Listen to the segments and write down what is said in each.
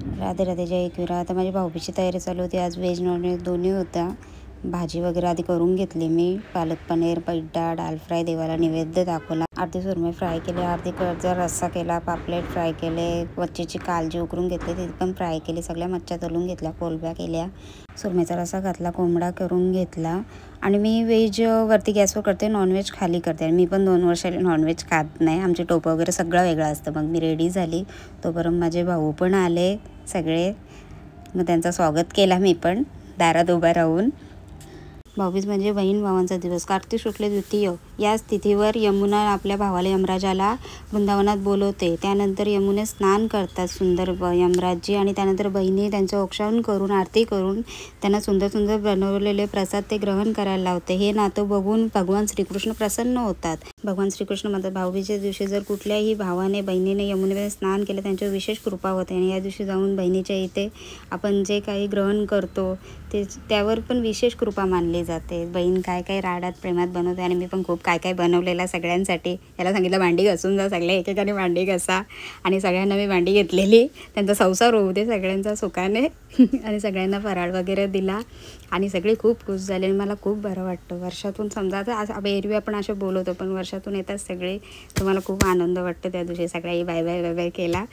राधे राधे, जय एकविरा. आता माझी भाऊबीजची तयारी चालू होती. आज व्हेज नॉनव्हेज दोन्ही होत्या. भाजी वगैरे आधी करून घेतली मी. पालक पनीर, पैठा, डाल फ्राय देवाला नैवेद्य दाखवला. अर्धी सुरमई फ्राय केली, अर्धी कटचा रस्सा केला, पापलेट फ्राय केले, वच्चीची कालजी उकरून घेतली ती पण फ्राय केली, सगळ्या मच्छ्या तळून घेतल्या, कोलब्या केल्या, सुरमईचा रस्सा घातला, कोंबडा करून घेतला. आणि मी व्हेज वरती गॅसवर करते, नॉनव्हेज खाली करते. मी पण 2 वर्षांनी नॉनव्हेज खात नाही. आमचे टोपं वगैरे सगळं वेगळं असतं. मग मी रेडी झाली, तोपर्यंत माझे भाऊ पण आले सगळे. मग त्यांचं स्वागत केला मी पण दारात उभा राहून. भाऊबीज म्हणजे बहीण भावांचा दिवस. कार्तिक शुक्ल द्वितीय याच तिथीवर यमुना आपल्या भावाला यमराजाला वृंदावनात बोलवते. त्यानंतर यमुने स्नान करतात सुंदर यमराजजी, आणि त्यानंतर बहिणी त्यांचं औक्षण करून आरती करून त्यांना सुंदर सुंदर बनवलेले प्रसाद ते ग्रहण करायला लावते. हे नातं बघून भगवान श्रीकृष्ण प्रसन्न होतात. भगवान श्रीकृष्ण म्हणतात, भाऊबीजेच्या दिवशी जर कुठल्याही भावाने बहिणीने यमुनेमध्ये स्नान केलं त्यांच्यावर विशेष कृपा होते. आणि या दिवशी जाऊन बहिणीच्या इथे आपण जे काही ग्रहण करतो ते त्यावर पण विशेष कृपा मानली जाते. बहीण काय काय राडात प्रेमात बनवते. आणि मी पण खूप काय काय बनवलेलं सगळ्यांसाठी. याला सांगितलं भांडी घासून जा, सगळ्या एकेकाने भांडी घासा. आणि सगळ्यांना मी भांडी घेतलेली. त्यांचा संसार होऊ दे सगळ्यांचा सुखाने. आणि सगळ्यांना फराळ वगैरे दिला आणि सगळे खूप खुश झाले. मला खूप बरं वाटतं. वर्षातून समजा आता एरवी आपण असे बोलवतो, पण वर्षातून येतात सगळे, तर मला खूप आनंद वाटतो. त्या दिवशी सगळ्याही बाय बाय बाय बाय केला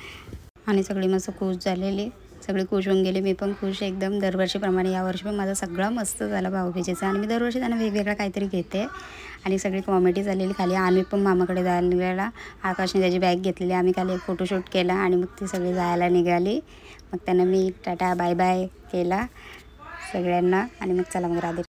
आणि सगळी मस्त खुश झालेली. सगळे खुश होऊन गेले, मी पण खुश एकदम. दरवर्षीप्रमाणे यावर्षी पण माझा सगळा मस्त झाला भाऊबीजेचा. आणि मी दरवर्षी त्यांना वेगवेगळं काहीतरी घेते. आणि सगळी कॉमेडी झालेली खाली. आम्ही पण मामाकडे जायला निघाला. आकाशने त्याची बॅग घेतलेली, आम्ही खाली एक फोटोशूट केला आणि मग ती सगळी जायला निघाली. मग त्यांना मी टाटा बाय बाय केला सगळ्यांना. आणि मग चला मग राधे.